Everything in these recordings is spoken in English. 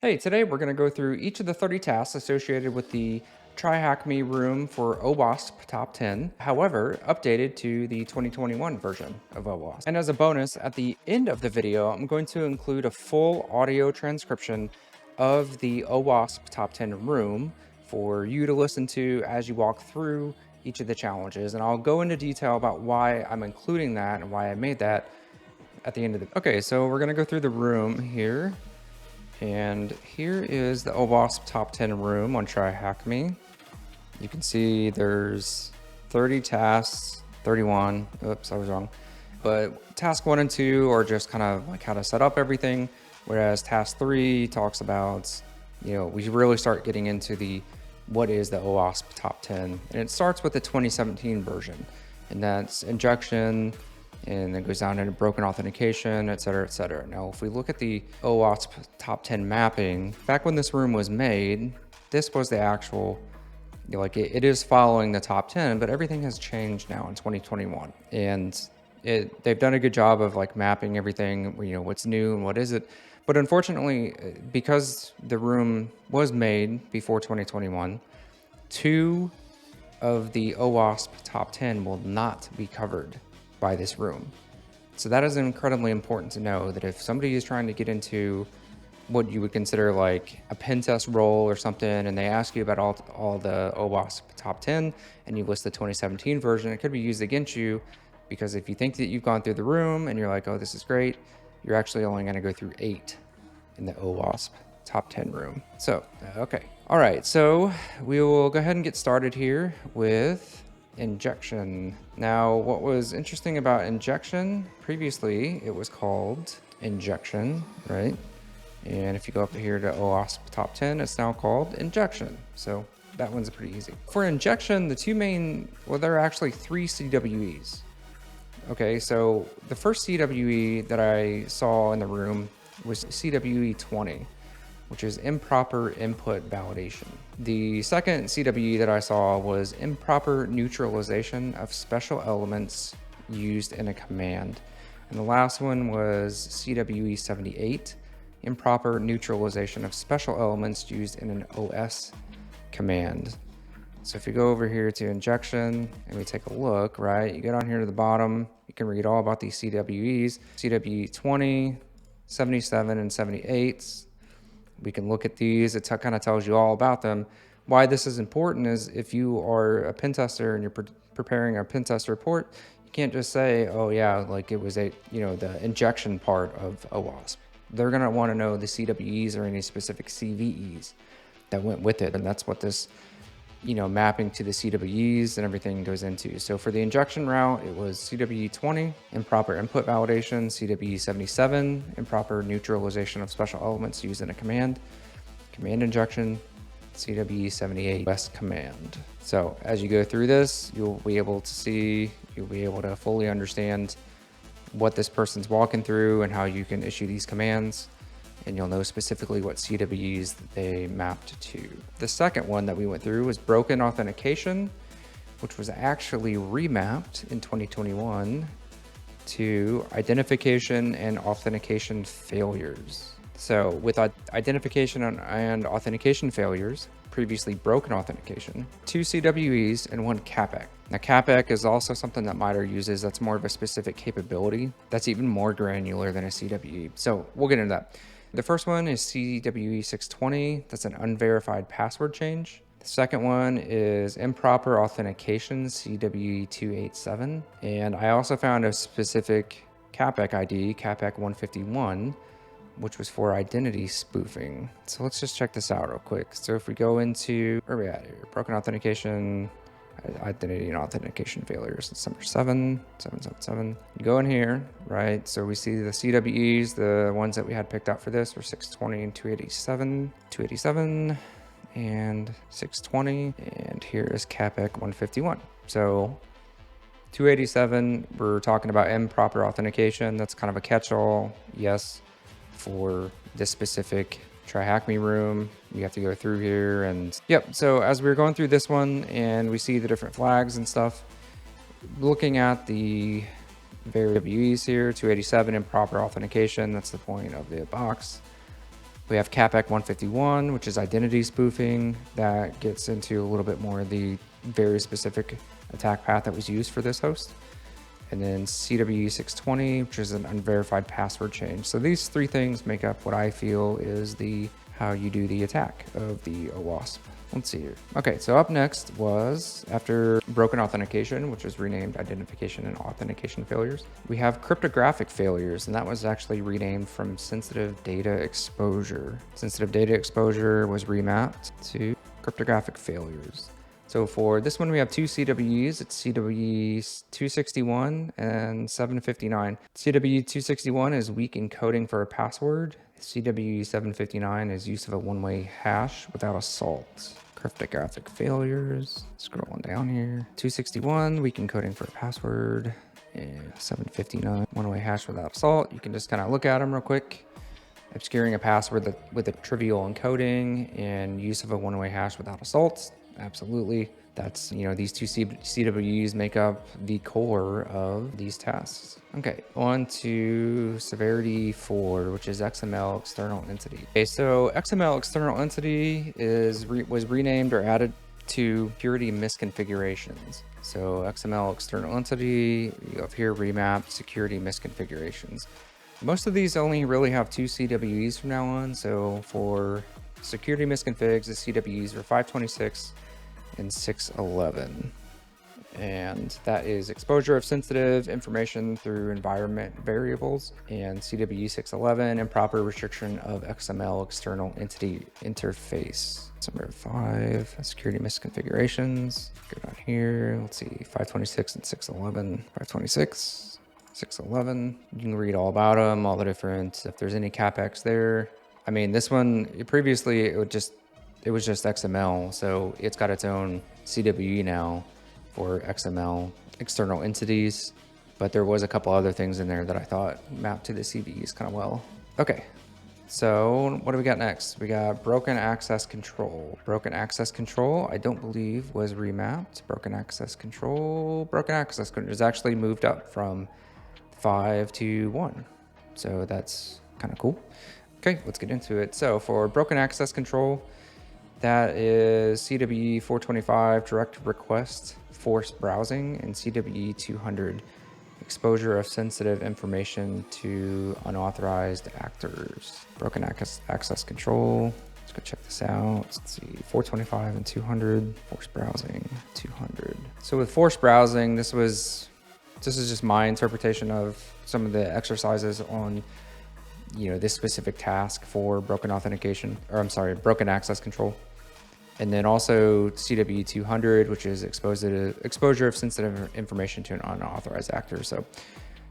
Hey, today we're going to go through each of the 30 tasks associated with the TRYHACKME room for OWASP Top 10, however, updated to the 2021 version of OWASP. And as a bonus, at the end of the video, I'm going to include a full audio transcription of the OWASP Top 10 room for you to listen to as you walk through each of the challenges. And I'll go into detail about why I'm including that and why I made that at the end of the... Okay, so we're going to go through the room here. And here is the OWASP Top 10 room on TryHackMe. You can see there's 30 tasks, 31. Oops, I was wrong. But task 1 and 2 are just kind of like how to set up everything, whereas task 3 talks about, we really start getting into the what is the OWASP Top 10. And it starts with the 2017 version, and that's injection, and then goes down into broken authentication, et cetera, et cetera. Now, if we look at the OWASP Top 10 mapping, back when this room was made, this was the actual, it is following the top 10, but everything has changed now in 2021. And they've done a good job of mapping everything, what's new and what is it. But unfortunately, because the room was made before 2021, 2 of the OWASP Top 10 will not be covered by this room. So that is incredibly important to know, that if somebody is trying to get into what you would consider like a pen test role or something, and they ask you about all the OWASP Top 10 and you list the 2017 version, it could be used against you, because if you think that you've gone through the room and you're like, oh, this is great, you're actually only going to go through 8 in the OWASP Top 10 room. So, okay. All right, so we will go ahead and get started here with injection. Now, what was interesting about injection, previously it was called injection, right? And if you go up here to OWASP Top 10, it's now called injection. So that one's pretty easy. For injection, the two main, well, there are actually 3 CWEs. Okay, so the first CWE that I saw in the room was CWE 20, which is improper input validation. The second CWE that I saw was improper neutralization of special elements used in a command. And the last one was CWE 78, improper neutralization of special elements used in an OS command. So if you go over here to injection and we take a look, right, you get on here to the bottom, you can read all about these CWEs, CWE 20, 77, and 78. We can look at these. It kind of tells you all about them. Why this is important is if you are a pen tester and you're preparing a pen test report, you can't just say, oh yeah, like it was the injection part of OWASP. They're going to want to know the CWEs or any specific CVEs that went with it. And that's what this, mapping to the CWEs and everything goes into. So for the injection route, it was CWE 20, improper input validation, CWE 77, improper neutralization of special elements used in a command injection, CWE 78, OS command. So as you go through this, you'll be able to fully understand what this person's walking through and how you can issue these commands. And you'll know specifically what CWEs they mapped to. The second one that we went through was broken authentication, which was actually remapped in 2021 to identification and authentication failures. So with identification and authentication failures, previously broken authentication, 2 CWEs and 1 CAPEC. Now CAPEC is also something that MITRE uses. That's more of a specific capability. That's even more granular than a CWE. So we'll get into that. The first one is CWE 620. That's an unverified password change. The second one is improper authentication, CWE 287. And I also found a specific CAPEC ID, CAPEC 151, which was for identity spoofing. So let's just check this out real quick. So if we go into, where are we at here? Broken authentication, identity and authentication failures. It's number 777. You go in here, right? So we see the CWEs, the ones that we had picked out for this were 620 and 287 and 620. And here is CAPEC 151. So 287, we're talking about improper authentication. That's kind of a catch-all, yes, for this specific TryHackMe room. You have to go through here and yep. So as we're going through this one and we see the different flags and stuff, looking at the various WEs here, 287 improper authentication, that's the point of the box. We have CAPEC 151, which is identity spoofing. That gets into a little bit more of the very specific attack path that was used for this host. And then CWE 620, which is an unverified password change. So these three things make up what I feel is how you do the attack of the OWASP. Let's see here. Okay, so up next was, after broken authentication, which was renamed identification and authentication failures, we have cryptographic failures, and that was actually renamed from sensitive data exposure. Sensitive data exposure was remapped to cryptographic failures. So for this one, we have two CWEs. It's CWE 261 and 759. CWE 261 is weak encoding for a password. CWE 759 is use of a one-way hash without assault. Cryptographic failures. Scrolling down here. 261, weak encoding for a password. And 759, one-way hash without assault. You can just kind of look at them real quick. Obscuring a password with a trivial encoding and use of a one-way hash without assault. Absolutely. That's, these two CWEs make up the core of these tasks. Okay, on to severity 4, which is XML external entity. Okay, so XML external entity was renamed or added to security misconfigurations. So XML external entity, you have here remapped security misconfigurations. Most of these only really have two CWEs from now on. So for security misconfigs, the CWEs are 526 and 611. And that is exposure of sensitive information through environment variables, and CWE 611, improper restriction of XML external entity interface. So number 5, security misconfigurations. Go down here, let's see, 526 and 611. 526, 611. You can read all about them, all the different, if there's any CAPEX there. I mean, this one, previously it was just XML, so it's got its own CWE now for XML external entities, but there was a couple other things in there that I thought mapped to the CVEs kind of well. Okay, so what do we got next? We got broken access control. Broken access control, I don't believe was remapped. Broken access control is actually moved up from 5 to 1. So that's kind of cool. Okay, let's get into it. So for broken access control, that is CWE 425, direct request forced browsing, and CWE 200, exposure of sensitive information to unauthorized actors. Broken access control. Let's go check this out. Let's see, 425 and 200, forced browsing, 200. So with forced browsing, this is just my interpretation of some of the exercises on this specific task for broken access control. And then also CWE 200, which is exposure of sensitive information to an unauthorized actor. So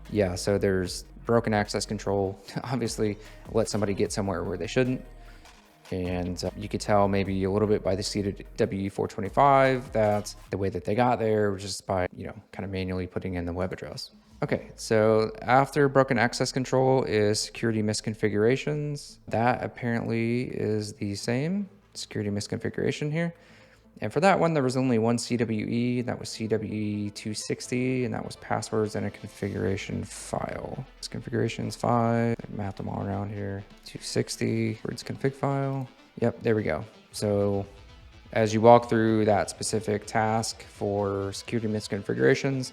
yeah, so there's broken access control, obviously let somebody get somewhere where they shouldn't. And you could tell maybe a little bit by the CWE 425 that the way that they got there was just by, kind of manually putting in the web address. Okay, so after broken access control is security misconfigurations. That apparently is the same security misconfiguration here. And for that one, there was only one CWE, that was CWE 260, and that was passwords and a configuration file. This configurations 5, map them all around here. 260, words config file. Yep, there we go. So as you walk through that specific task for security misconfigurations,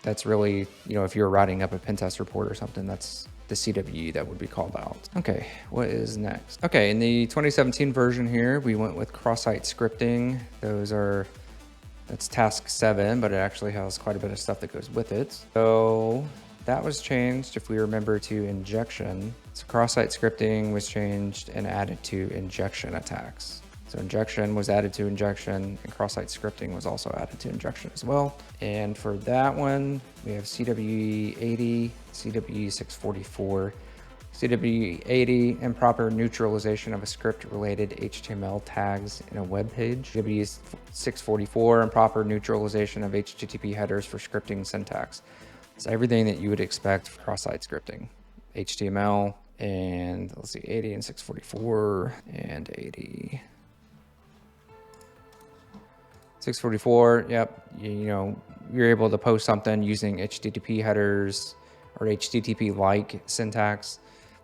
that's really, if you're writing up a pen test report or something, that's the CWE that would be called out. Okay, what is next? Okay, in the 2017 version here, we went with cross-site scripting. That's task 7, but it actually has quite a bit of stuff that goes with it. So that was changed, if we remember, to injection. So cross-site scripting was changed and added to injection attacks. So injection was added to injection, and cross-site scripting was also added to injection as well. And for that one, we have CWE 80, CWE 644, CWE 80, improper neutralization of a script-related HTML tags in a web page. CWE 644, improper neutralization of HTTP headers for scripting syntax. So everything that you would expect for cross-site scripting. HTML, and let's see, 80 and 644, and 80. 644, yep, you're able to post something using HTTP headers or HTTP-like syntax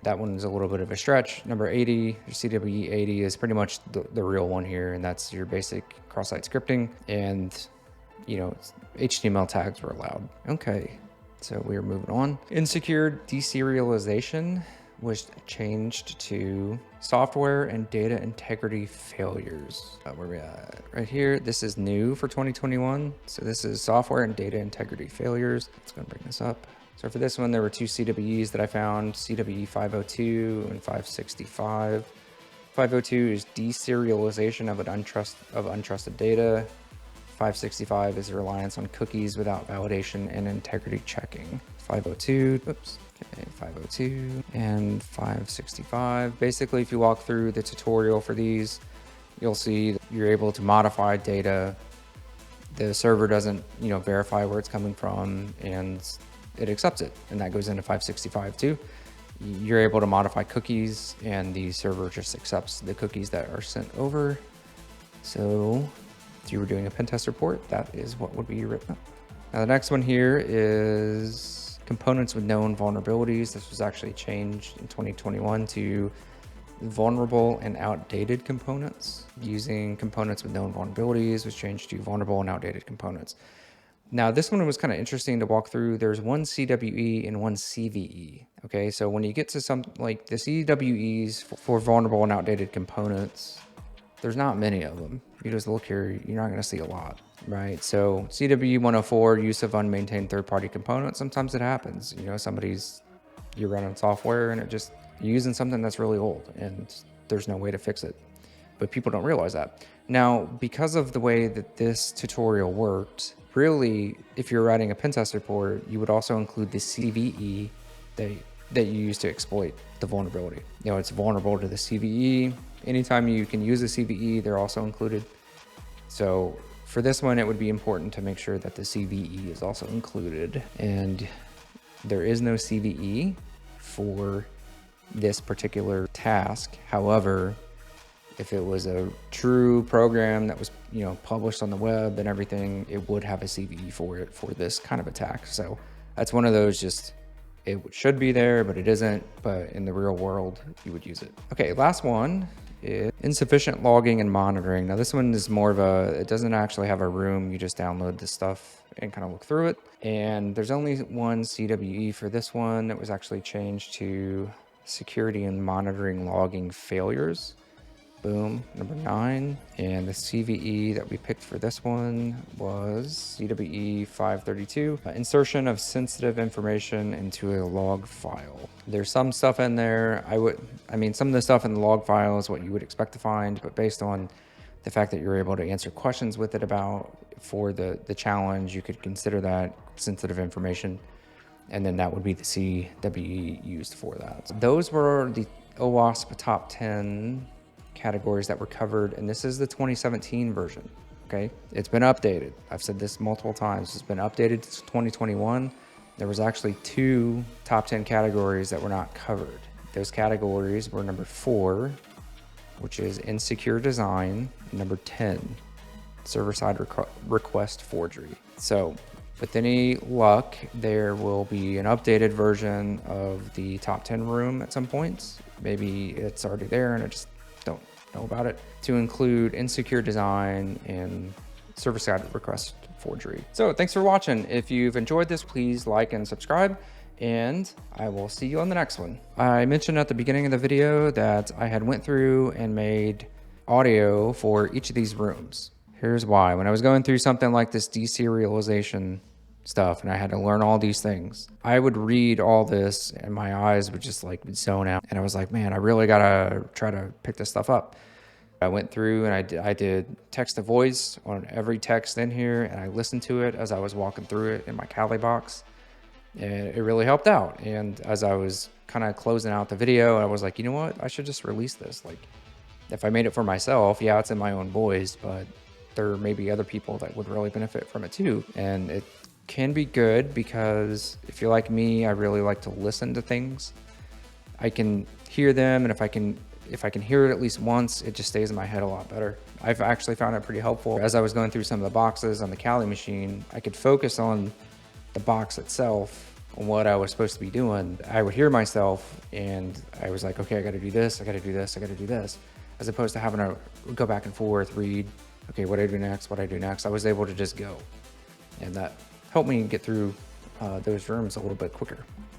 that one's a little bit of a stretch. Number 80, your CWE 80 is pretty much the real one here, and that's your basic cross-site scripting, and you know, HTML tags were allowed. Okay, so we are moving on. Insecure deserialization was changed to software and data integrity failures. Where we at? Right here. This is new for 2021. So this is software and data integrity failures. Let's go and bring this up. So for this one, there were two CWEs that I found, CWE 502 and 565. 502 is deserialization of untrusted data. 565 is reliance on cookies without validation and integrity checking. 502, oops, okay, 502 and 565. Basically, if you walk through the tutorial for these, you'll see that you're able to modify data. The server doesn't, you know, verify where it's coming from, and it accepts it, and that goes into 565 too. You're able to modify cookies, and the server just accepts the cookies that are sent over. So if you were doing a pen test report, that is what would be written up. Now the next one here is components with known vulnerabilities. This was actually changed in 2021 to vulnerable and outdated components. Using components with known vulnerabilities was changed to vulnerable and outdated components. Now this one was kind of interesting to walk through. There's one CWE and one CVE. Okay, so when you get to some like the CWEs for vulnerable and outdated components, there's not many of them. You just look here, you're not going to see a lot, right? So CWE 104, use of unmaintained third-party components. Sometimes it happens. You know, you're running software and you're using something that's really old and there's no way to fix it. But people don't realize that. Now, because of the way that this tutorial worked, really, if you're writing a pen test report, you would also include the CVE that you use to exploit the vulnerability. You know, it's vulnerable to the CVE. Anytime you can use a CVE, they're also included. So for this one, it would be important to make sure that the CVE is also included. And there is no CVE for this particular task. However, if it was a true program that was, you know, published on the web and everything, it would have a CVE for it for this kind of attack. So that's one of those, just it should be there, but it isn't. But in the real world, you would use it. Okay, last one is insufficient logging and monitoring. Now this one is more of it doesn't actually have a room. You just download this stuff and kind of look through it. And there's only one CWE for this one. It was actually changed to security and monitoring logging failures. Boom, number 9. And the CVE that we picked for this one was CWE 532, insertion of sensitive information into a log file. There's some stuff in there. I mean, some of the stuff in the log file is what you would expect to find, but based on the fact that you're able to answer questions with it for the challenge, you could consider that sensitive information. And then that would be the CWE used for that. So those were the OWASP top 10 categories that were covered, and this is the 2017 version. Okay, it's been updated. I've said this multiple times. It's been updated to 2021. There was actually 2 top 10 categories that were not covered. Those categories were number 4, which is insecure design, and number 10, server-side request forgery. So with any luck, there will be an updated version of the top 10 room at some point. Maybe it's already there and I just don't know about it, to include insecure design and server-side request forgery. So thanks for watching. If you've enjoyed this, please like and subscribe, and I will see you on the next one. I mentioned at the beginning of the video that I had went through and made audio for each of these rooms. Here's why. When I was going through something like this deserialization stuff and I had to learn all these things, I would read all this and my eyes would just like zone out, and I was like, man, I really gotta try to pick this stuff up. I went through and I did text to voice on every text in here, and I listened to it as I was walking through it in my Kali box, and it really helped out. And as I was kind of closing out the video, I was like, you know what, I should just release this. Like, if I made it for myself, yeah, it's in my own voice, but there may be other people that would really benefit from it too. And it can be good because if you're like me, I really like to listen to things. I can hear them, and if I can hear it at least once, it just stays in my head a lot better. I've actually found it pretty helpful. As I was going through some of the boxes on the Kali machine, I could focus on the box itself, what I was supposed to be doing, I would hear myself and I was like, okay, I got to do this, I got to do this, I got to do this, as opposed to having to go back and forth, read, okay, what I do next, what I do next. I was able to just go, and that helped me get through those rooms a little bit quicker.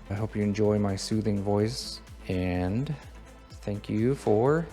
I hope you enjoy my soothing voice, and thank you for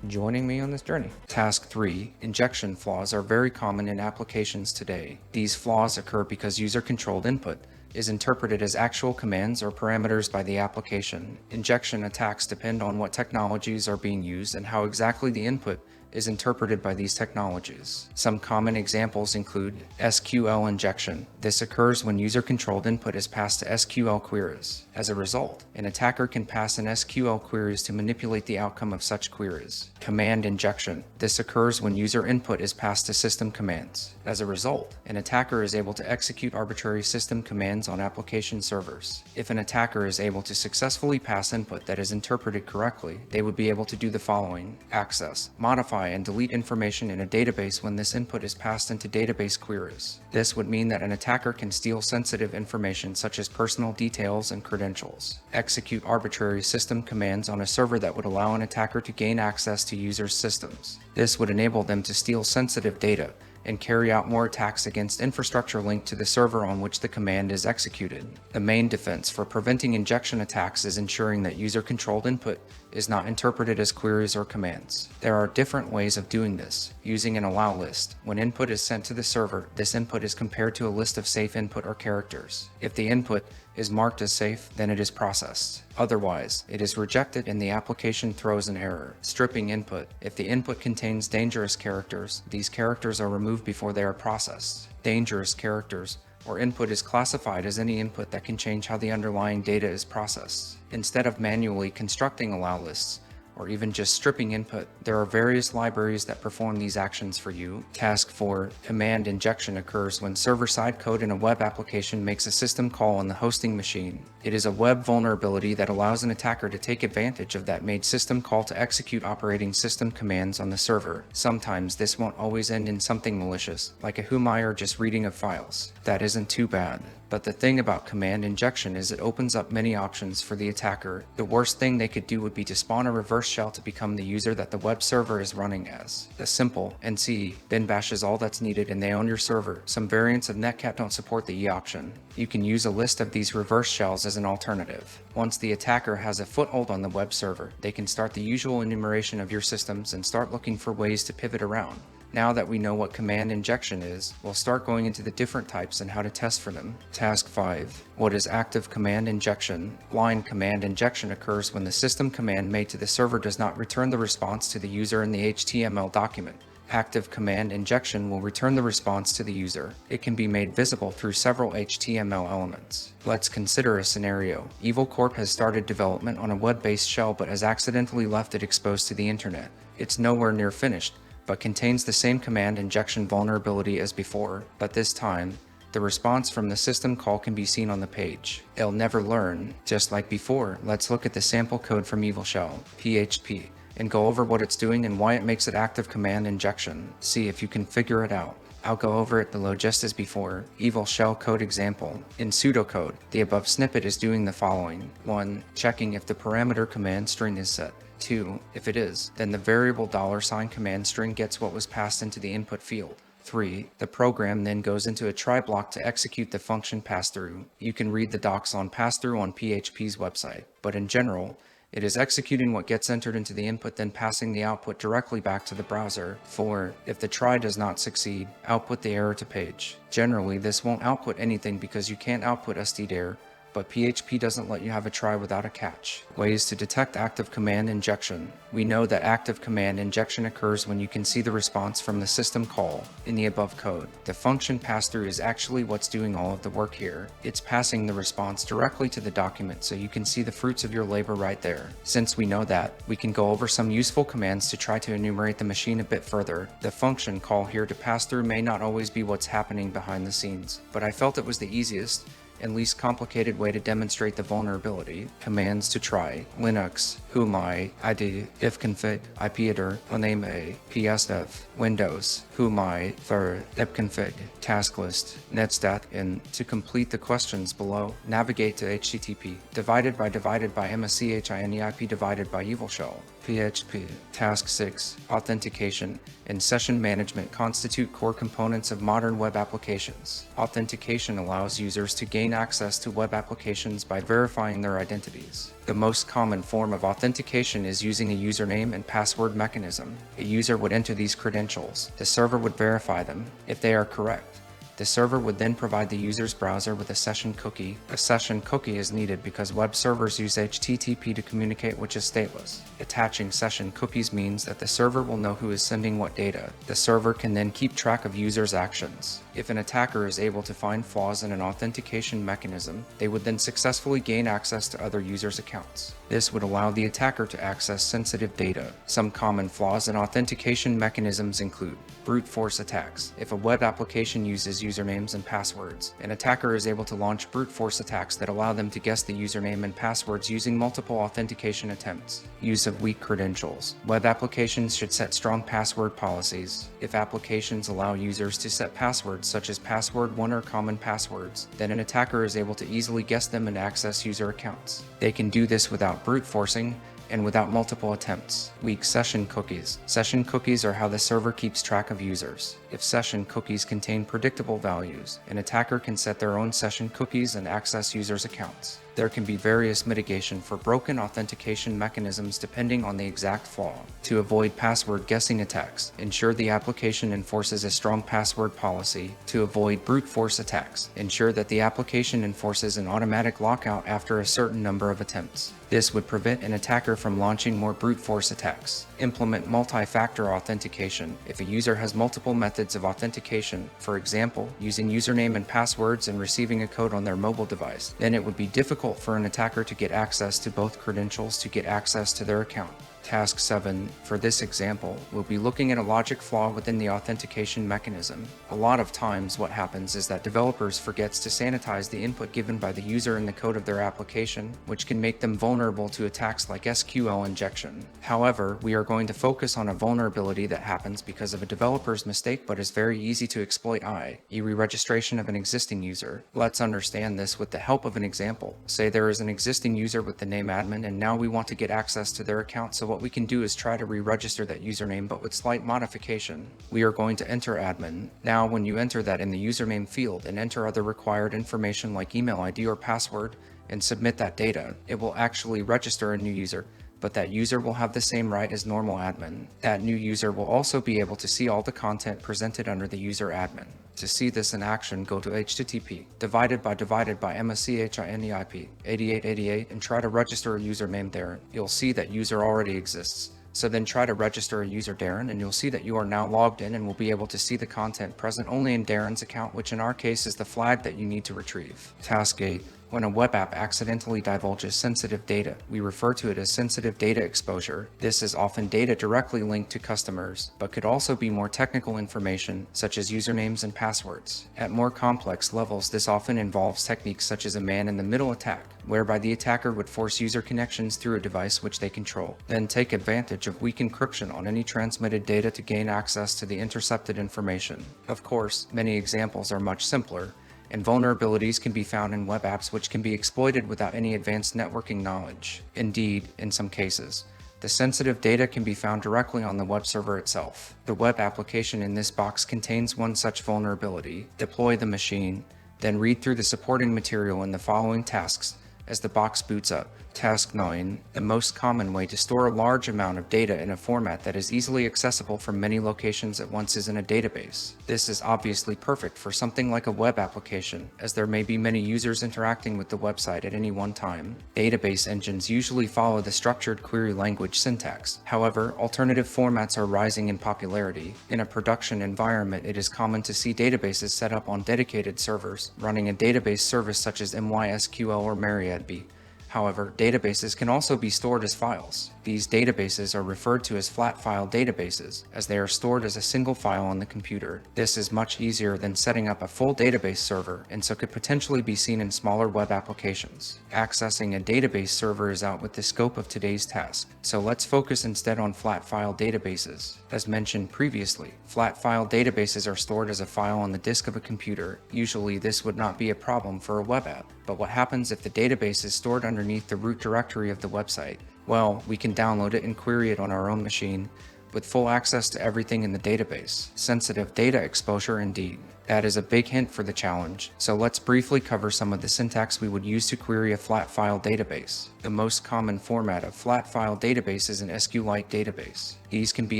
joining me on this journey. Task 3. Injection flaws are very common in applications today. These flaws occur because user-controlled input is interpreted as actual commands or parameters by the application. Injection attacks depend on what technologies are being used and how exactly the input is interpreted by these technologies. Some common examples include SQL injection. This occurs when user-controlled input is passed to SQL queries. As a result, an attacker can pass in SQL queries to manipulate the outcome of such queries. Command injection. This occurs when user input is passed to system commands. As a result, an attacker is able to execute arbitrary system commands on application servers. If an attacker is able to successfully pass input that is interpreted correctly, they would be able to do the following: access, modify, and delete information in a database when this input is passed into database queries. This would mean that an attacker can steal sensitive information such as personal details and credentials. Execute arbitrary system commands on a server that would allow an attacker to gain access to users' systems. This would enable them to steal sensitive data and carry out more attacks against infrastructure linked to the server on which the command is executed. The main defense for preventing injection attacks is ensuring that user-controlled input is not interpreted as queries or commands. There are different ways of doing this. Using an allow list. When input is sent to the server, this input is compared to a list of safe input or characters. If the input is marked as safe, then it is processed. Otherwise, it is rejected and the application throws an error. Stripping input. If the input contains dangerous characters, these characters are removed before they are processed. Dangerous characters or input is classified as any input that can change how the underlying data is processed. Instead of manually constructing allow lists, or even just stripping input, there are various libraries that perform these actions for you. Task 4. Command injection occurs when server-side code in a web application makes a system call on the hosting machine. It is a web vulnerability that allows an attacker to take advantage of that made system call to execute operating system commands on the server. Sometimes this won't always end in something malicious, like a whomai or just reading of files. That isn't too bad. But the thing about command injection is it opens up many options for the attacker. The worst thing they could do would be to spawn a reverse shell to become the user that the web server is running as. The simple NC bin bash is all that's needed and they own your server. Some variants of Netcat don't support the E option. You can use a list of these reverse shells as an alternative. Once the attacker has a foothold on the web server, they can start the usual enumeration of your systems and start looking for ways to pivot around. Now that we know what command injection is, we'll start going into the different types and how to test for them. Task 5. What is active command injection? Blind command injection occurs when the system command made to the server does not return the response to the user in the HTML document. Active command injection will return the response to the user. It can be made visible through several HTML elements. Let's consider a scenario. Evil Corp has started development on a web-based shell but has accidentally left it exposed to the internet. It's nowhere near finished, but contains the same command injection vulnerability as before, but this time, the response from the system call can be seen on the page. It'll never learn. Just like before, let's look at the sample code from Evil Shell, PHP, and go over what it's doing and why it makes it active command injection. See if you can figure it out. I'll go over it below just as before. Evil Shell code example. In pseudocode, the above snippet is doing the following. 1. Checking if the parameter command string is set. 2. If it is, then the variable $sign command string gets what was passed into the input field. 3. The program then goes into a try block to execute the function passthrough. You can read the docs on passthrough on PHP's website, but in general, it is executing what gets entered into the input, then passing the output directly back to the browser. 4. If the try does not succeed, output the error to page. Generally, this won't output anything because you can't output std_error, but PHP doesn't let you have a try without a catch. Ways to detect active command injection. We know that active command injection occurs when you can see the response from the system call in the above code. The function passthrough is actually what's doing all of the work here. It's passing the response directly to the document so you can see the fruits of your labor right there. Since we know that, we can go over some useful commands to try to enumerate the machine a bit further. The function call here to pass through may not always be what's happening behind the scenes, but I felt it was the easiest and least complicated way to demonstrate the vulnerability. Commands to try: Linux, whomi, id, ifconfig, ipadr, name psdev, Windows, whomi, thur, ipconfig, task list, netstat, and to complete the questions below, navigate to HTTP, divided by MSCHINEIP divided by evil shell. PHP, Task 6, Authentication, and Session Management constitute core components of modern web applications. Authentication allows users to gain access to web applications by verifying their identities. The most common form of authentication is using a username and password mechanism. A user would enter these credentials. The server would verify them. If they are correct, the server would then provide the user's browser with a session cookie. A session cookie is needed because web servers use HTTP to communicate, which is stateless. Attaching session cookies means that the server will know who is sending what data. The server can then keep track of users' actions. If an attacker is able to find flaws in an authentication mechanism, they would then successfully gain access to other users' accounts. This would allow the attacker to access sensitive data. Some common flaws in authentication mechanisms include brute force attacks. If a web application uses usernames and passwords, an attacker is able to launch brute force attacks that allow them to guess the username and passwords using multiple authentication attempts. Use of weak credentials. Web applications should set strong password policies. If applications allow users to set passwords such as password 1 or common passwords, then an attacker is able to easily guess them and access user accounts. They can do this without brute forcing and without multiple attempts. Weak session cookies. Session cookies are how the server keeps track of users. If session cookies contain predictable values, an attacker can set their own session cookies and access users' accounts. There can be various mitigation for broken authentication mechanisms depending on the exact flaw. To avoid password guessing attacks, ensure the application enforces a strong password policy. To avoid brute force attacks, ensure that the application enforces an automatic lockout after a certain number of attempts. This would prevent an attacker from launching more brute force attacks. Implement multi-factor authentication. If a user has multiple methods of authentication, for example, using username and passwords and receiving a code on their mobile device, then it would be difficult for an attacker to get access to both credentials to get access to their account. Task 7, for this example, we'll be looking at a logic flaw within the authentication mechanism. A lot of times what happens is that developers forgets to sanitize the input given by the user in the code of their application, which can make them vulnerable to attacks like SQL injection. However, we are going to focus on a vulnerability that happens because of a developer's mistake but is very easy to exploit, i.e. re-registration of an existing user. Let's understand this with the help of an example. Say there is an existing user with the name admin and now we want to get access to their account, so what we can do is try to re-register that username but with slight modification. We are going to enter admin. Now when you enter that in the username field and enter other required information like email ID or password and submit that data, it will actually register a new user, but that user will have the same right as normal admin. That new user will also be able to see all the content presented under the user admin. To see this in action, go to HTTP, divided by MSCHINEIP 8888 and try to register a username there. You'll see that user already exists. So then try to register a user Darren and you'll see that you are now logged in and will be able to see the content present only in Darren's account, which in our case is the flag that you need to retrieve. Task 8. When a web app accidentally divulges sensitive data, we refer to it as sensitive data exposure. This is often data directly linked to customers, but could also be more technical information, such as usernames and passwords. At more complex levels, this often involves techniques such as a man-in-the-middle attack, whereby the attacker would force user connections through a device which they control, then take advantage of weak encryption on any transmitted data to gain access to the intercepted information. Of course, many examples are much simpler, and vulnerabilities can be found in web apps which can be exploited without any advanced networking knowledge. Indeed, in some cases, the sensitive data can be found directly on the web server itself. The web application in this box contains one such vulnerability. Deploy the machine, then read through the supporting material in the following tasks as the box boots up. Task 9. The most common way to store a large amount of data in a format that is easily accessible from many locations at once is in a database. This is obviously perfect for something like a web application, as there may be many users interacting with the website at any one time. Database engines usually follow the structured query language syntax. However, alternative formats are rising in popularity. In a production environment, it is common to see databases set up on dedicated servers, running a database service such as MySQL or MariaDB. However, databases can also be stored as files. These databases are referred to as flat file databases, as they are stored as a single file on the computer. This is much easier than setting up a full database server, and so could potentially be seen in smaller web applications. Accessing a database server is out with the scope of today's task, so let's focus instead on flat file databases. As mentioned previously, flat file databases are stored as a file on the disk of a computer. Usually this would not be a problem for a web app, but what happens if the database is stored underneath the root directory of the website? Well, we can download it and query it on our own machine with full access to everything in the database. Sensitive data exposure indeed. That is a big hint for the challenge, so let's briefly cover some of the syntax we would use to query a flat file database. The most common format of flat file database is an SQLite database. These can be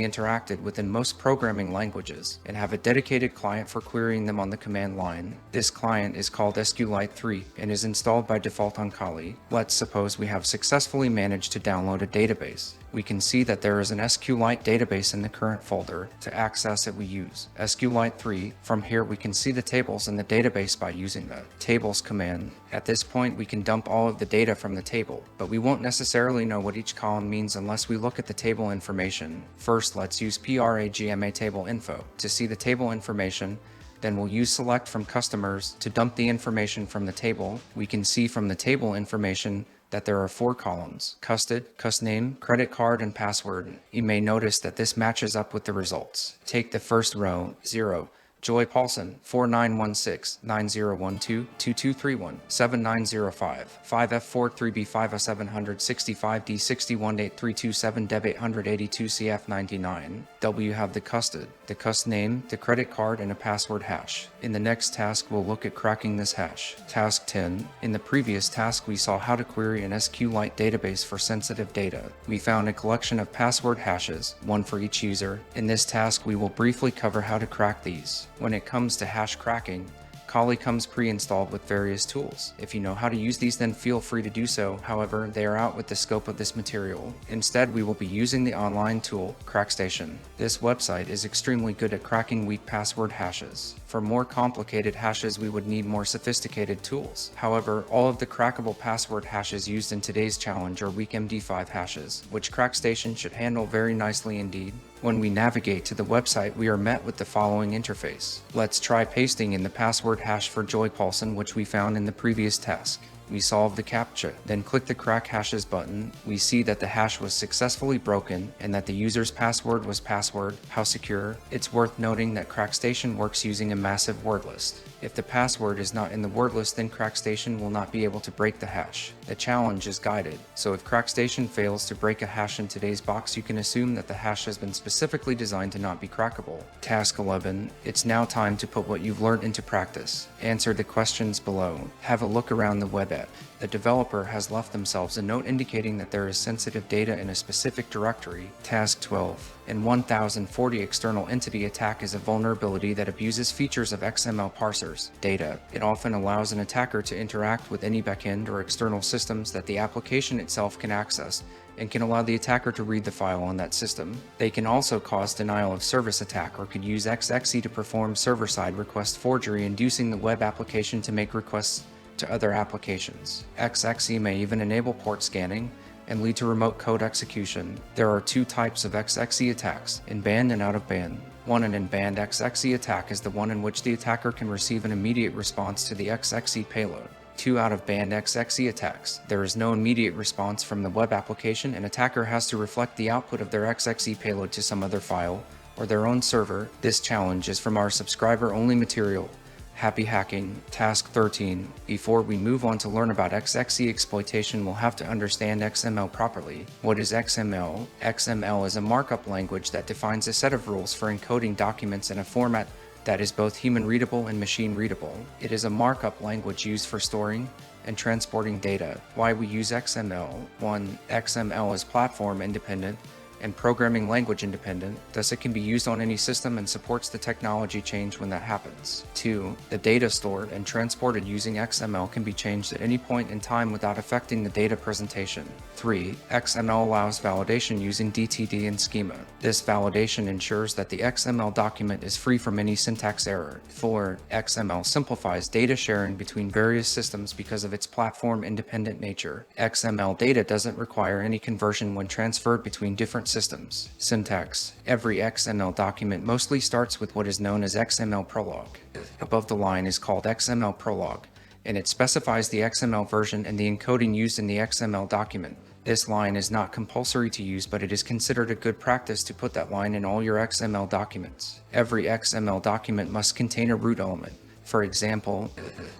interacted with in most programming languages and have a dedicated client for querying them on the command line. This client is called SQLite 3 and is installed by default on Kali. Let's suppose we have successfully managed to download a database. We can see that there is an SQLite database in the current folder. To access it, we use SQLite 3. From here, we can see the tables in the database by using the tables command. At this point, we can dump all of the data from the table, but we won't necessarily know what each column means unless we look at the table information. First, let's use PRAGMA table info to see the table information. Then we'll use select from customers to dump the information from the table. We can see from the table information that there are 4 columns: custod, custname, credit card, and password. You may notice that this matches up with the results. Take the first row, 0. Joy Paulson, 4916-9012-2231, 7905, 5F43B50765D6183227 Dev 882 CF99. W have the custod, the cust name, the credit card, and a password hash. In the next task, we'll look at cracking this hash. Task 10. In the previous task, we saw how to query an SQLite database for sensitive data. We found a collection of password hashes, one for each user. In this task, we will briefly cover how to crack these. When it comes to hash cracking, Kali comes pre-installed with various tools. If you know how to use these, then feel free to do so. However, they are out with the scope of this material. Instead, we will be using the online tool, CrackStation. This website is extremely good at cracking weak password hashes. For more complicated hashes, we would need more sophisticated tools. However, all of the crackable password hashes used in today's challenge are weak MD5 hashes, which CrackStation should handle very nicely indeed. When we navigate to the website, we are met with the following interface. Let's try pasting in the password hash for Joy Paulson, which we found in the previous task. We solve the CAPTCHA, then click the Crack Hashes button. We see that the hash was successfully broken and that the user's password was password. How secure? It's worth noting that CrackStation works using a massive word list. If the password is not in the word list, then CrackStation will not be able to break the hash. The challenge is guided, so if CrackStation fails to break a hash in today's box, you can assume that the hash has been specifically designed to not be crackable. Task 11. It's now time to put what you've learned into practice. Answer the questions below. Have a look around the web app. The developer has left themselves a note indicating that there is sensitive data in a specific directory. Task 12. An 1040 external entity attack is a vulnerability that abuses features of XML parsers data. It often allows an attacker to interact with any backend or external systems that the application itself can access, and can allow the attacker to read the file on that system. They can also cause denial of service attack, or could use XXE to perform server-side request forgery, inducing the web application to make requests to other applications. XXE may even enable port scanning and lead to remote code execution. There are 2 types of XXE attacks, in-band and out-of-band. One, an in-band XXE attack, is the one in which the attacker can receive an immediate response to the XXE payload. 2 out-of-band XXE attacks. There is no immediate response from the web application. An attacker has to reflect the output of their XXE payload to some other file or their own server. This challenge is from our subscriber-only material. Happy hacking. Task 13. Before we move on to learn about XXE exploitation, we'll have to understand XML properly. What is XML? XML is a markup language that defines a set of rules for encoding documents in a format that is both human-readable and machine-readable. It is a markup language used for storing and transporting data. Why we use XML? 1. XML is platform independent. and programming language independent, thus it can be used on any system and supports the technology change when that happens. 2. The data stored and transported using XML can be changed at any point in time without affecting the data presentation. 3. XML allows validation using DTD and schema. This validation ensures that the XML document is free from any syntax error. 4. XML simplifies data sharing between various systems because of its platform-independent nature. XML data doesn't require any conversion when transferred between different systems. Syntax. Every XML document mostly starts with what is known as XML prologue. Above the line is called XML prologue, and it specifies the XML version and the encoding used in the XML document. This line is not compulsory to use, but it is considered a good practice to put that line in all your XML documents. Every XML document must contain a root element. For example,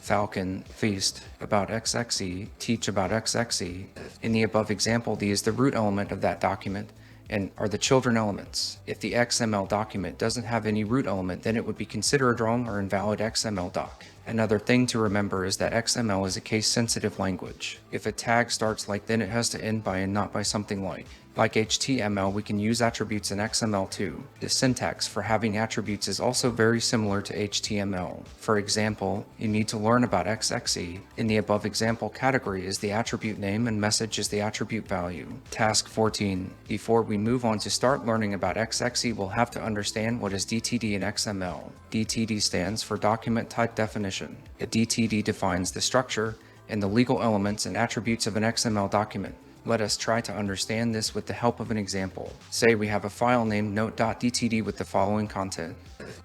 Falcon, Feast, about XXE, Teach about XXE. In the above example, D is the root element of that document and are the children elements. If the XML document doesn't have any root element, then it would be considered wrong or invalid XML doc. Another thing to remember is that XML is a case-sensitive language. If a tag starts like, then it has to end by and not by something like. Like HTML, we can use attributes in XML too. The syntax for having attributes is also very similar to HTML. For example, you need to learn about XXE. In the above example, category is the attribute name and message is the attribute value. Task 14. Before we move on to start learning about XXE, we'll have to understand what is DTD in XML. DTD stands for Document Type Definition. A DTD defines the structure and the legal elements and attributes of an XML document. Let us try to understand this with the help of an example. Say we have a file named note.dtd with the following content.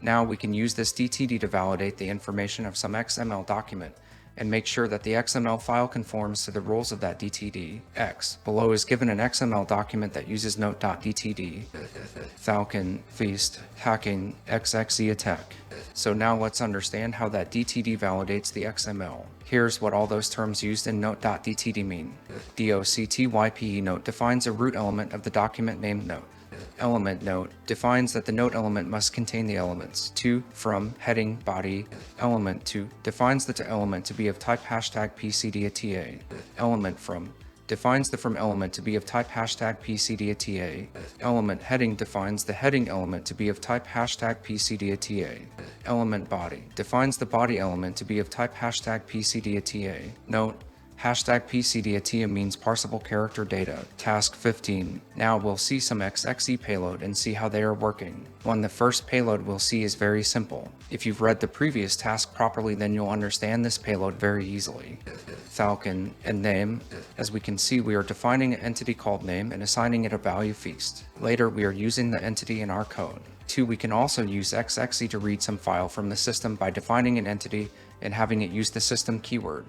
Now we can use this DTD to validate the information of some XML document and make sure that the XML file conforms to the rules of that DTD. X. Below is given an XML document that uses note.dtd. Falcon, Feast, Hacking, XXE attack. So now let's understand how that DTD validates the XML. Here's what all those terms used in note.dtd mean. DOCTYPE note defines a root element of the document named note. Element note defines that the note element must contain the elements to, from, heading, body. Element to defines the to element to be of type #PCDATA. Element from defines the from element to be of type #PCDATA. Element heading defines the heading element to be of type #PCDATA. Element body defines the body element to be of type #PCDATA. Note: #PCDATA means parsable character data. Task 15. Now we'll see some XXE payload and see how they are working. The first payload we'll see is very simple. If you've read the previous task properly, then you'll understand this payload very easily. Falcon and name. As we can see, we are defining an entity called name and assigning it a value feast. Later, we are using the entity in our code. 2. We can also use XXE to read some file from the system by defining an entity and having it use the system keyword.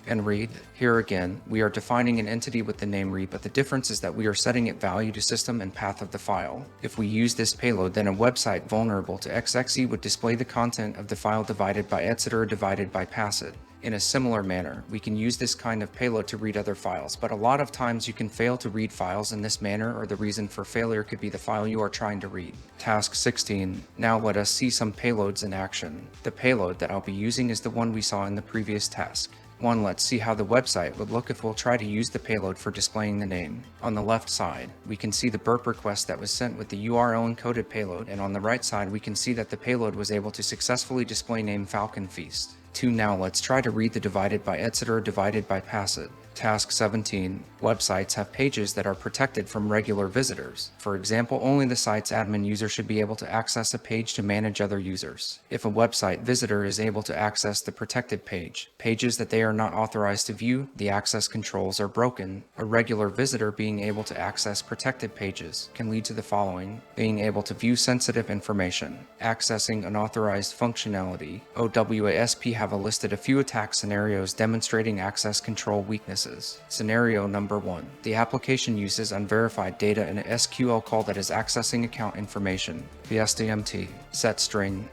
And read. Here again, we are defining an entity with the name read, but the difference is that we are setting it value to system and path of the file. If we use this payload, then a website vulnerable to XXE would display the content of the file divided by etc divided by passed. In a similar manner, we can use this kind of payload to read other files, but a lot of times you can fail to read files in this manner, or the reason for failure could be the file you are trying to read. Task 16. Now let us see some payloads in action. The payload that I'll be using is the one we saw in the previous task. Let's see how the website would look if we'll try to use the payload for displaying the name. On the left side, we can see the burp request that was sent with the URL encoded payload, and on the right side we can see that the payload was able to successfully display name Falcon Feast. Now let's try to read the divided by etc divided by passed. Task 17. Websites have pages that are protected from regular visitors. For example, only the site's admin user should be able to access a page to manage other users. If a website visitor is able to access the protected page, pages that they are not authorized to view, the access controls are broken. A regular visitor being able to access protected pages can lead to the following: being able to view sensitive information, accessing unauthorized functionality. OWASP have listed a few attack scenarios demonstrating access control weaknesses. Scenario number 1. The application uses unverified data in a SQL call that is accessing account information. PSDMT. Set string.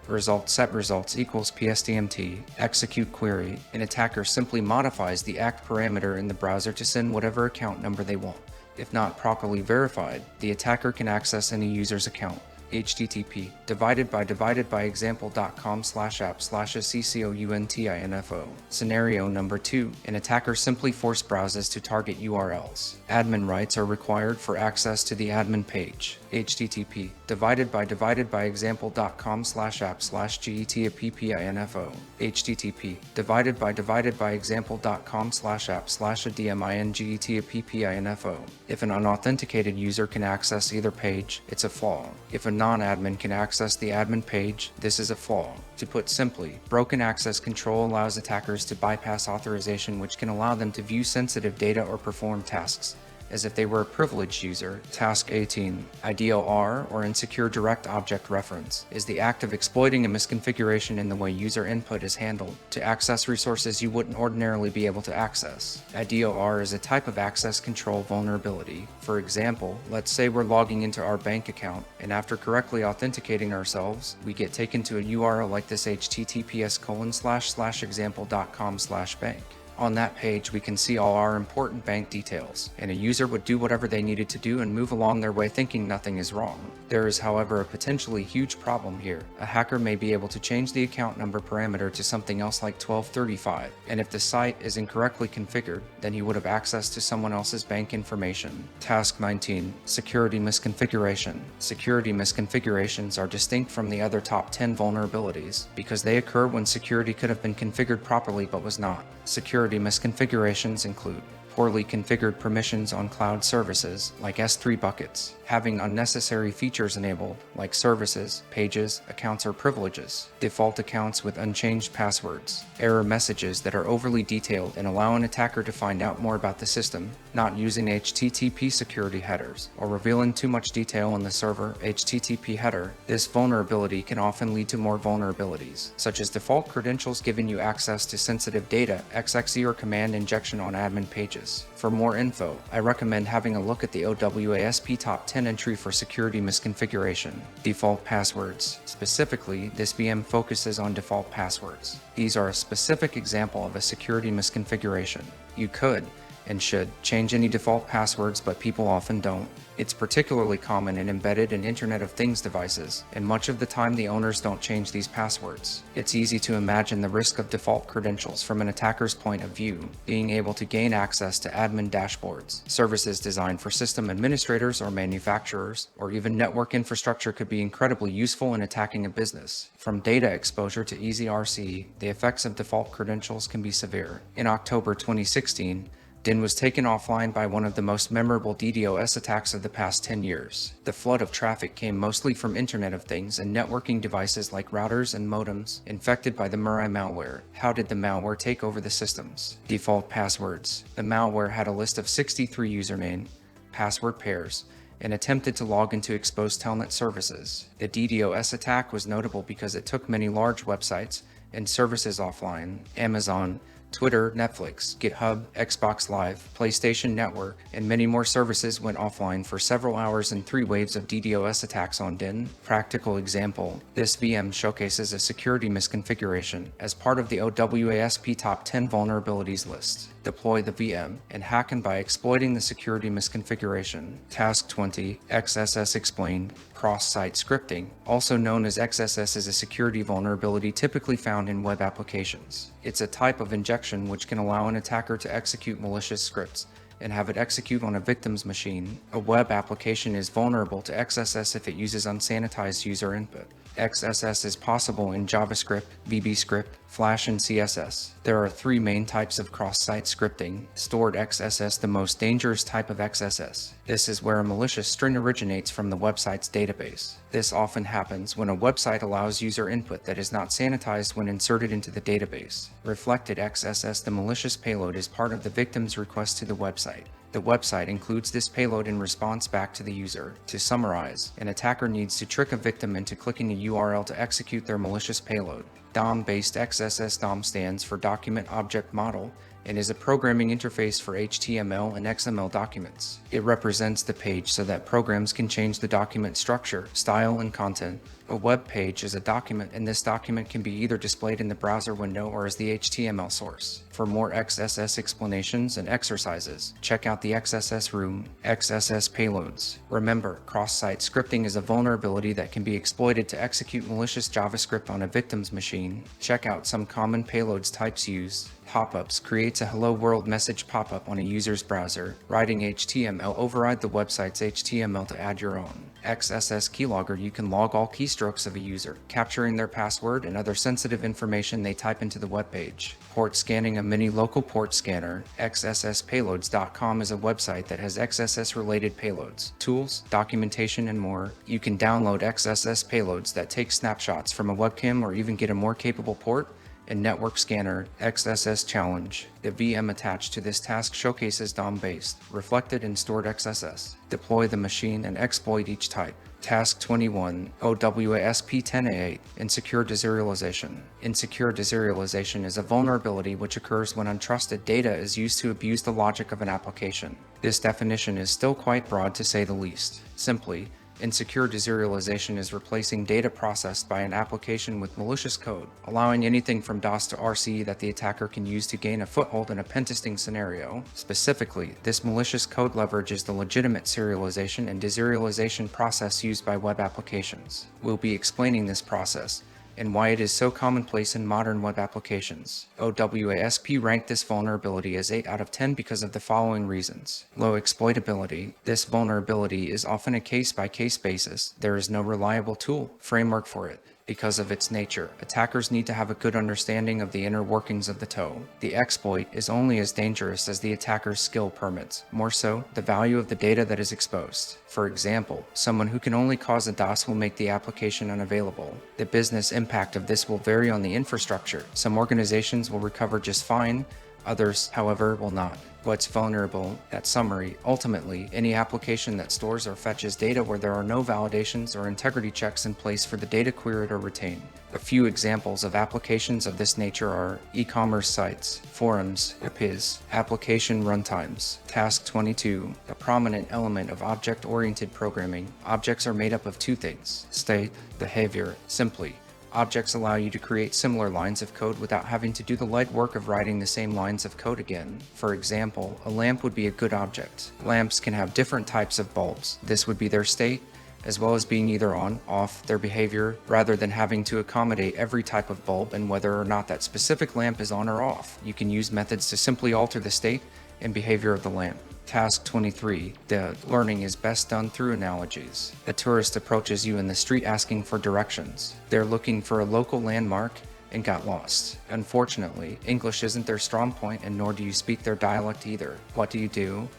Set results equals PSDMT. Execute query. An attacker simply modifies the ACK parameter in the browser to send whatever account number they want. If not properly verified, the attacker can access any user's account. http example.com/app/account-info. Scenario number 2. An attacker simply force browses to target URLs. Admin rights are required for access to the admin page. http example.com/app/get-appinfo. http example.com/app/admin-get-appinfo. If an unauthenticated user can access either page, it's a flaw. If a non-admin can access the admin page, this is a flaw. To put simply, broken access control allows attackers to bypass authorization, which can allow them to view sensitive data or perform tasks as if they were a privileged user. Task 18. IDOR, or Insecure Direct Object Reference, is the act of exploiting a misconfiguration in the way user input is handled to access resources you wouldn't ordinarily be able to access. IDOR is a type of access control vulnerability. For example, let's say we're logging into our bank account, and after correctly authenticating ourselves, we get taken to a URL like this: https://example.com/bank. On that page, we can see all our important bank details, and a user would do whatever they needed to do and move along their way thinking nothing is wrong. There is, however, a potentially huge problem here. A hacker may be able to change the account number parameter to something else like 1235, and if the site is incorrectly configured, then he would have access to someone else's bank information. Task 19. Security misconfiguration. Security misconfigurations are distinct from the other top 10 vulnerabilities because they occur when security could have been configured properly but was not. Security misconfigurations include poorly configured permissions on cloud services, like S3 buckets, having unnecessary features enabled, like services, pages, accounts, or privileges, default accounts with unchanged passwords, error messages that are overly detailed and allow an attacker to find out more about the system, not using HTTP security headers, or revealing too much detail in the server HTTP header. This vulnerability can often lead to more vulnerabilities, such as default credentials giving you access to sensitive data, XXE or command injection on admin pages. For more info, I recommend having a look at the OWASP Top 10 entry for security misconfiguration. Default passwords. Specifically, this VM focuses on default passwords. These are a specific example of a security misconfiguration. You could and should change any default passwords, but people often don't. It's particularly common in embedded and Internet of Things devices, and much of the time the owners don't change these passwords. It's easy to imagine the risk of default credentials from an attacker's point of view, being able to gain access to admin dashboards. Services designed for system administrators or manufacturers, or even network infrastructure could be incredibly useful in attacking a business. From data exposure to EasyRC, the effects of default credentials can be severe. In October 2016, DIN was taken offline by one of the most memorable DDoS attacks of the past 10 years. The flood of traffic came mostly from Internet of Things and networking devices like routers and modems infected by the Mirai malware. How did the malware take over the systems? Default passwords. The malware had a list of 63 username, password pairs, and attempted to log into exposed telnet services. The DDoS attack was notable because it took many large websites and services offline: Amazon, Twitter, Netflix, GitHub, Xbox Live, PlayStation Network, and many more services went offline for several hours in 3 waves of DDoS attacks on DIN. Practical example. This VM showcases a security misconfiguration as part of the OWASP Top 10 Vulnerabilities list. Deploy the VM and hack by exploiting the security misconfiguration. Task 20. XSS Explained. Cross-site scripting, also known as XSS, is a security vulnerability typically found in web applications. It's a type of injection which can allow an attacker to execute malicious scripts and have it execute on a victim's machine. A web application is vulnerable to XSS if it uses unsanitized user input. XSS is possible in JavaScript, VBScript, Flash, and CSS. There are 3 main types of cross-site scripting. Stored XSS, the most dangerous type of XSS. This is where a malicious string originates from the website's database. This often happens when a website allows user input that is not sanitized when inserted into the database. Reflected XSS, the malicious payload, is part of the victim's request to the website. The website includes this payload in response back to the user. To summarize, an attacker needs to trick a victim into clicking a URL to execute their malicious payload. DOM-based XSS. DOM stands for Document Object Model and is a programming interface for HTML and XML documents. It represents the page so that programs can change the document structure, style, and content. A web page is a document, and this document can be either displayed in the browser window or as the HTML source. For more XSS explanations and exercises, check out the XSS Room, XSS Payloads. Remember, cross-site scripting is a vulnerability that can be exploited to execute malicious JavaScript on a victim's machine. Check out some common payloads types used. Pop-ups creates a hello world message pop-up on a user's browser. Writing HTML override the website's HTML to add your own. XSS keylogger, you can log all keystrokes of a user, capturing their password and other sensitive information they type into the web page. Port scanning, a mini local port scanner. XSSpayloads.com is a website that has XSS related payloads, tools, documentation, and more. You can download XSS payloads that take snapshots from a webcam or even get a more capable port and network scanner. XSS challenge. The VM attached to this task showcases DOM-based, reflected and stored XSS. Deploy the machine and exploit each type. Task 21, OWASP 10A8, Insecure Deserialization. Insecure deserialization is a vulnerability which occurs when untrusted data is used to abuse the logic of an application. This definition is still quite broad to say the least. Simply, insecure deserialization is replacing data processed by an application with malicious code, allowing anything from DOS to RC that the attacker can use to gain a foothold in a pentesting scenario. Specifically, this malicious code leverages the legitimate serialization and deserialization process used by web applications. We'll be explaining this process and why it is so commonplace in modern web applications. OWASP ranked this vulnerability as 8 out of 10 because of the following reasons. Low exploitability. This vulnerability is often a case-by-case basis. There is no reliable tool, framework for it. Because of its nature, attackers need to have a good understanding of the inner workings of the toe. The exploit is only as dangerous as the attacker's skill permits, more so, the value of the data that is exposed. For example, someone who can only cause a DOS will make the application unavailable. The business impact of this will vary on the infrastructure. Some organizations will recover just fine, others, however, will not. What's vulnerable? That summary. Ultimately, any application that stores or fetches data where there are no validations or integrity checks in place for the data queried or retained. A few examples of applications of this nature are e-commerce sites, forums, APIs, application runtimes. Task 22. A prominent element of object-oriented programming. Objects are made up of two things: state, behavior. Simply, objects allow you to create similar lines of code without having to do the light work of writing the same lines of code again. For example, a lamp would be a good object. Lamps can have different types of bulbs. This would be their state, as well as being either on, off, their behavior, rather than having to accommodate every type of bulb and whether or not that specific lamp is on or off. You can use methods to simply alter the state and behavior of the lamp. Task 23. The learning is best done through analogies. A tourist approaches you in the street asking for directions. They're looking for a local landmark and got lost. Unfortunately, English isn't their strong point, and nor do you speak their dialect either. What do?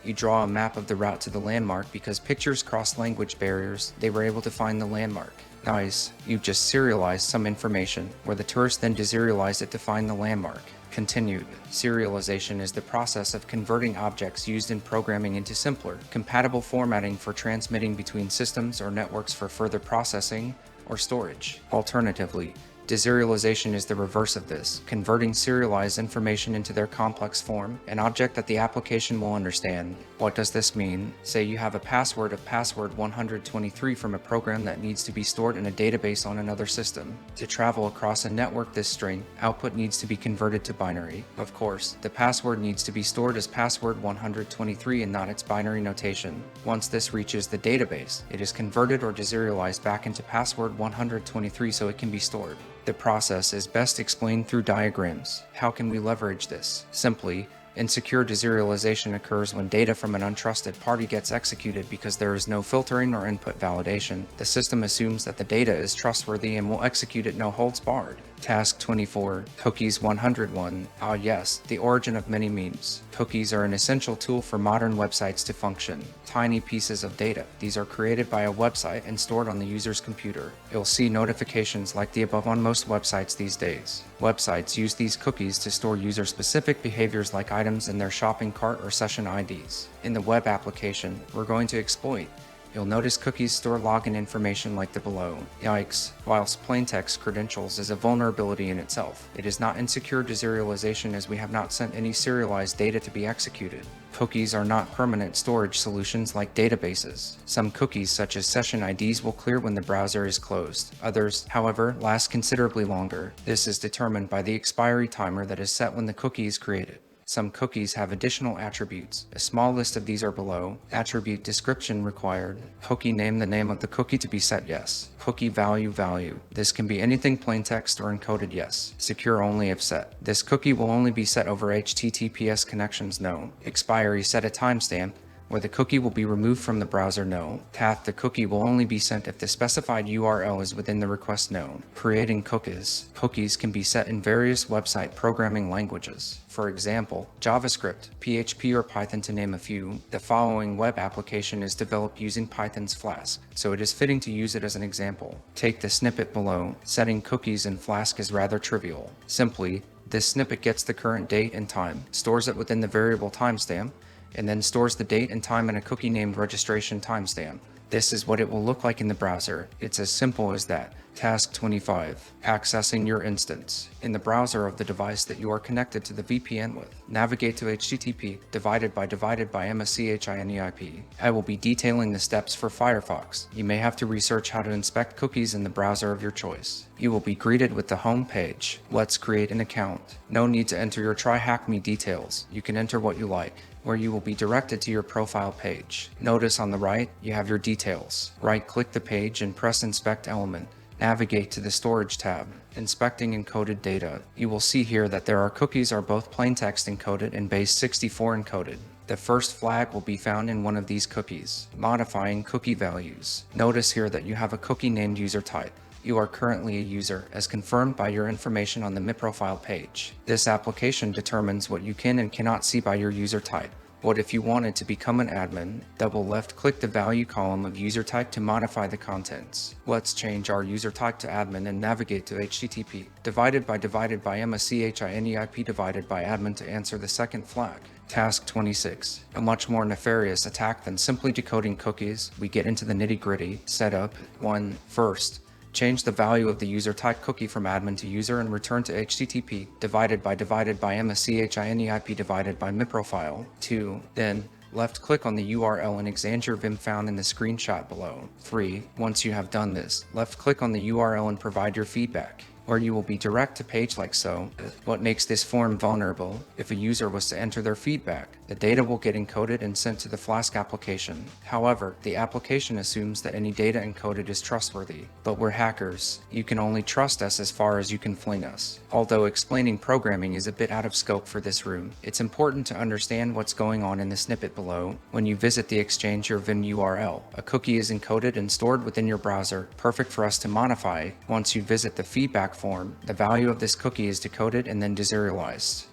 You draw a map of the route to the landmark. Because pictures cross language barriers, they were able to find the landmark. Nice. You just serialized some information, where the tourist then deserialized it to find the landmark. Continued. Serialization is the process of converting objects used in programming into simpler, compatible formatting for transmitting between systems or networks for further processing or storage. Alternatively, deserialization is the reverse of this, converting serialized information into their complex form, an object that the application will understand. What does this mean? Say you have a password of password 123 from a program that needs to be stored in a database on another system. To travel across a network, this string output needs to be converted to binary. Of course, the password needs to be stored as password 123 and not its binary notation. Once this reaches the database, it is converted or deserialized back into password 123 so it can be stored. The process is best explained through diagrams. How can we leverage this? Simply, insecure deserialization occurs when data from an untrusted party gets executed because there is no filtering or input validation. The system assumes that the data is trustworthy and will execute it no holds barred. Task 24. Cookies 101. Ah yes, the origin of many memes. Cookies are an essential tool for modern websites to function. Tiny pieces of data. These are created by a website and stored on the user's computer. You'll see notifications like the above on most websites these days. Websites use these cookies to store user-specific behaviors like items in their shopping cart or session IDs. In the web application, we're going to exploit you'll notice cookies store login information like the below. Yikes. Whilst plaintext credentials is a vulnerability in itself, it is not insecure deserialization as we have not sent any serialized data to be executed. Cookies are not permanent storage solutions like databases. Some cookies, such as session IDs, will clear when the browser is closed. Others, however, last considerably longer. This is determined by the expiry timer that is set when the cookie is created. Some cookies have additional attributes. A small list of these are below. Attribute description required. Cookie name, the name of the cookie to be set yes. Cookie value. This can be anything plaintext or encoded yes. Secure only if set. This cookie will only be set over HTTPS connections no. Expiry, set a timestamp where the cookie will be removed from the browser no. Path, the cookie will only be sent if the specified URL is within the request known. Creating cookies. Cookies can be set in various website programming languages. For example, JavaScript, PHP, or Python to name a few. The following web application is developed using Python's Flask, so it is fitting to use it as an example. Take the snippet below. Setting cookies in Flask is rather trivial. Simply, this snippet gets the current date and time, stores it within the variable timestamp, and then stores the date and time in a cookie named registration timestamp. This is what it will look like in the browser. It's as simple as that. Task 25. Accessing your instance. In the browser of the device that you are connected to the VPN with, navigate to HTTP divided by MSCHINEIP. I will be detailing the steps for Firefox. You may have to research how to inspect cookies in the browser of your choice. You will be greeted with the home page. Let's create an account. No need to enter your TRYHACKME details. You can enter what you like, where you will be directed to your profile page. Notice on the right, you have your details. Right-click the page and press Inspect Element. Navigate to the Storage tab. Inspecting encoded data. You will see here that there are cookies are both plaintext encoded and base 64 encoded. The first flag will be found in one of these cookies. Modifying cookie values. Notice here that you have a cookie named user type. You are currently a user, as confirmed by your information on the MyProfile page. This application determines what you can and cannot see by your user type. What if you wanted to become an admin? Double left-click the value column of user type to modify the contents. Let's change our user type to admin and navigate to HTTP divided by MSCHINEIP divided by admin to answer the second flag. Task 26. A much more nefarious attack than simply decoding cookies. We get into the nitty-gritty. Setup. 1. First, change the value of the user type cookie from admin to user and return to HTTP divided by MSCHINEIP divided by MyProfile. 2. Then, left-click on the URL and examine your Vim found in the screenshot below. 3. Once you have done this, left-click on the URL and provide your feedback, or you will be direct to page like so. What makes this form vulnerable? If a user was to enter their feedback, the data will get encoded and sent to the Flask application. However, the application assumes that any data encoded is trustworthy. But we're hackers. You can only trust us as far as you can fling us. Although explaining programming is a bit out of scope for this room, it's important to understand what's going on in the snippet below. When you visit the exchange your Vim URL, a cookie is encoded and stored within your browser, perfect for us to modify. Once you visit the feedback form, the value of this cookie is decoded and then deserialized.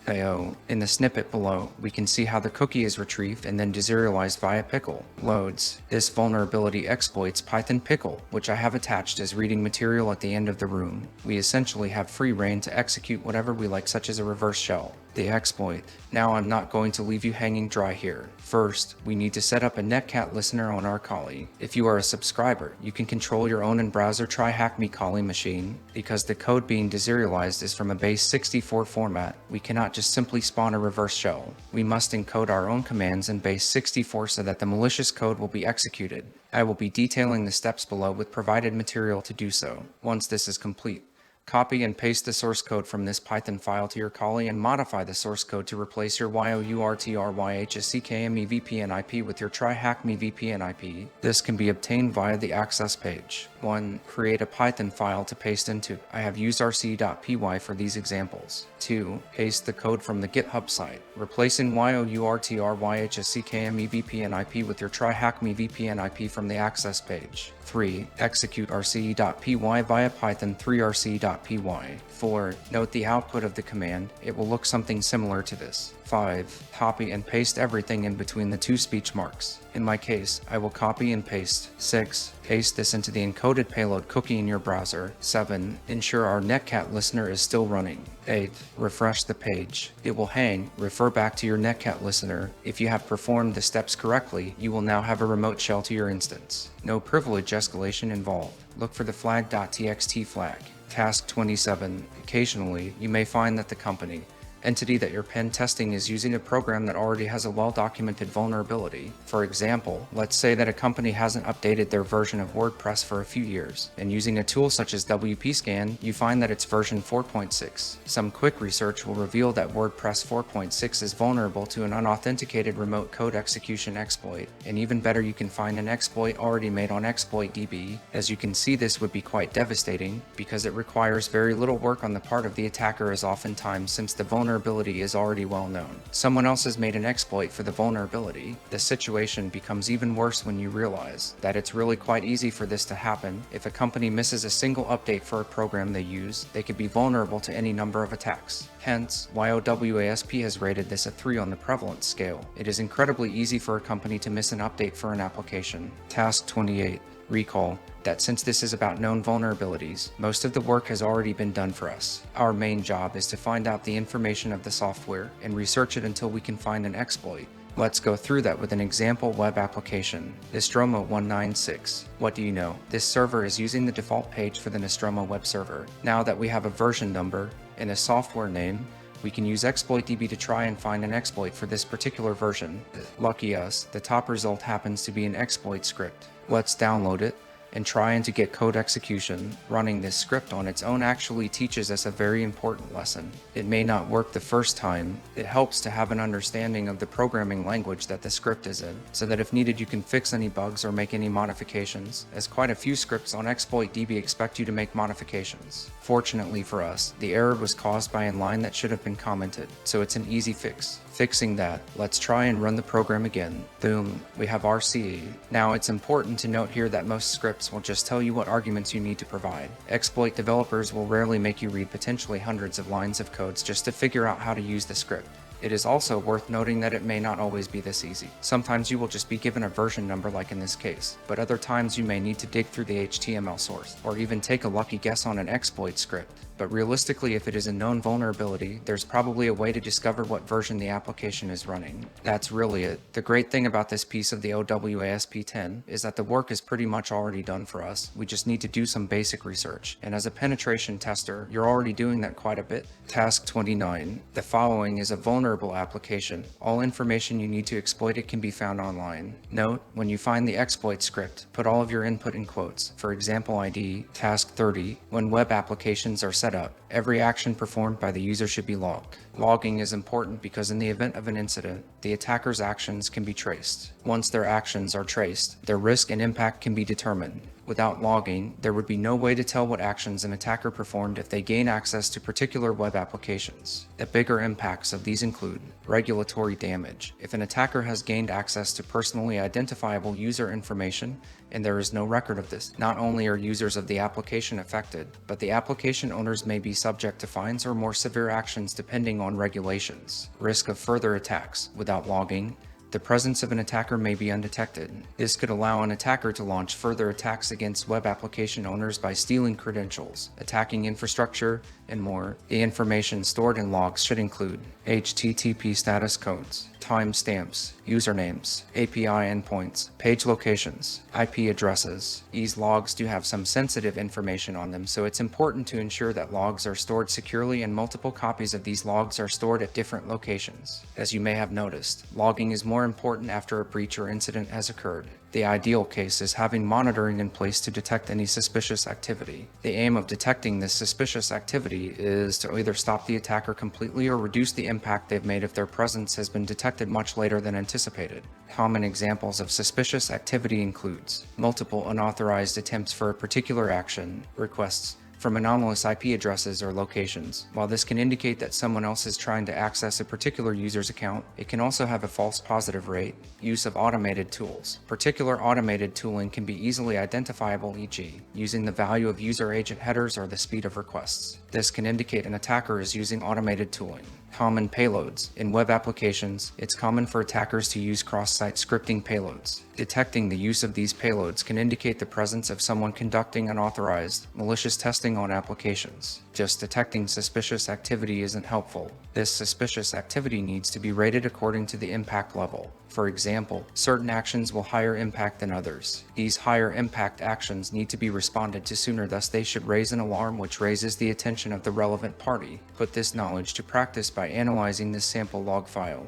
In the snippet below, we can see how the cookie is retrieved and then deserialized via pickle. Loads. This vulnerability exploits Python pickle, which I have attached as reading material at the end of the room. We essentially have free reign to execute whatever we like, such as a reverse shell. The exploit. Now I'm not going to leave you hanging dry here. First, we need to set up a netcat listener on our Kali. If you are a subscriber, you can control your own in-browser TRYHACKME Kali machine. Because the code being deserialized is from a base 64 format, we cannot just simply spawn a reverse shell. We must encode our own commands in base 64 so that the malicious code will be executed. I will be detailing the steps below with provided material to do so. Once this is complete, copy and paste the source code from this Python file to your Kali and modify the source code to replace your YOURTRYHACKME VPN IP with your TRYHACKME VPN IP. This can be obtained via the access page. 1. Create a Python file to paste into. I have used rc.py for these examples. 2. Paste the code from the GitHub site, replacing YOURTRYHACKME VPN IP with your TRYHACKME VPN IP from the access page. 3. Execute rc.py via Python 3rc.py. flag.py. 4. Note the output of the command. It will look something similar to this. 5. Copy and paste everything in between the two speech marks. In my case, I will copy and paste. 6. Paste this into the encoded payload cookie in your browser. 7. Ensure our netcat listener is still running. 8. Refresh the page. It will hang. Refer back to your netcat listener. If you have performed the steps correctly, you will now have a remote shell to your instance. No privilege escalation involved. Look for the flag.txt flag. Task 27. Occasionally, you may find that the entity that you're pen testing is using a program that already has a well-documented vulnerability. For example, let's say that a company hasn't updated their version of WordPress for a few years, and using a tool such as WPScan, you find that it's version 4.6. Some quick research will reveal that WordPress 4.6 is vulnerable to an unauthenticated remote code execution exploit, and even better, you can find an exploit already made on ExploitDB. As you can see, this would be quite devastating, because it requires very little work on the part of the attacker as oftentimes since the vulnerability is already well known. Someone else has made an exploit for the vulnerability. The situation becomes even worse when you realize that it's really quite easy for this to happen. If a company misses a single update for a program they use, they could be vulnerable to any number of attacks. Hence, OWASP has rated this a 3 on the prevalence scale. It is incredibly easy for a company to miss an update for an application. Task 28. Recall that since this is about known vulnerabilities, most of the work has already been done for us. Our main job is to find out the information of the software and research it until we can find an exploit. Let's go through that with an example web application. Nostromo 196. What do you know? This server is using the default page for the Nostromo web server. Now that we have a version number and a software name, we can use ExploitDB to try and find an exploit for this particular version. Lucky us, the top result happens to be an exploit script. Let's download it and trying to get code execution. Running this script on its own actually teaches us a very important lesson. It may not work the first time. It helps to have an understanding of the programming language that the script is in, so that if needed you can fix any bugs or make any modifications, as quite a few scripts on ExploitDB expect you to make modifications. Fortunately for us, the error was caused by a line that should have been commented, so it's an easy fix. Fixing that, let's try and run the program again. Boom, we have RCE. Now it's important to note here that most scripts will just tell you what arguments you need to provide. Exploit developers will rarely make you read potentially hundreds of lines of codes just to figure out how to use the script. It is also worth noting that it may not always be this easy. Sometimes you will just be given a version number like in this case, but other times you may need to dig through the HTML source, or even take a lucky guess on an exploit script. But realistically, if it is a known vulnerability, there's probably a way to discover what version the application is running. That's really it. The great thing about this piece of the OWASP 10 is that the work is pretty much already done for us. We just need to do some basic research. And as a penetration tester, you're already doing that quite a bit. Task 29. The following is a vulnerable application. All information you need to exploit it can be found online. Note, when you find the exploit script, put all of your input in quotes. For example ID, task 30. When web applications are set up, every action performed by the user should be logged. Logging is important because in the event of an incident, the attacker's actions can be traced. Once their actions are traced, their risk and impact can be determined. Without logging, there would be no way to tell what actions an attacker performed if they gain access to particular web applications. The bigger impacts of these include regulatory damage. If an attacker has gained access to personally identifiable user information, and there is no record of this, not only are users of the application affected, but the application owners may be subject to fines or more severe actions depending on regulations. Risk of further attacks. Without logging, the presence of an attacker may be undetected. This could allow an attacker to launch further attacks against web application owners by stealing credentials, attacking infrastructure, and more. The information stored in logs should include HTTP status codes, timestamps, usernames, API endpoints, page locations, IP addresses. These logs do have some sensitive information on them, so it's important to ensure that logs are stored securely and multiple copies of these logs are stored at different locations. As you may have noticed, logging is more important after a breach or incident has occurred. The ideal case is having monitoring in place to detect any suspicious activity. The aim of detecting this suspicious activity is to either stop the attacker completely or reduce the impact they've made if their presence has been detected much later than anticipated. Common examples of suspicious activity includes multiple unauthorized attempts for a particular action, requests from anomalous IP addresses or locations. While this can indicate that someone else is trying to access a particular user's account, it can also have a false positive rate. Use of automated tools. Particular automated tooling can be easily identifiable, e.g., using the value of user agent headers or the speed of requests. This can indicate an attacker is using automated tooling. Common payloads. In web applications, it's common for attackers to use cross-site scripting payloads. Detecting the use of these payloads can indicate the presence of someone conducting unauthorized, malicious testing on applications. Just detecting suspicious activity isn't helpful. This suspicious activity needs to be rated according to the impact level. For example, certain actions will higher impact than others. These higher impact actions need to be responded to sooner, thus they should raise an alarm which raises the attention of the relevant party. Put this knowledge to practice by analyzing this sample log file.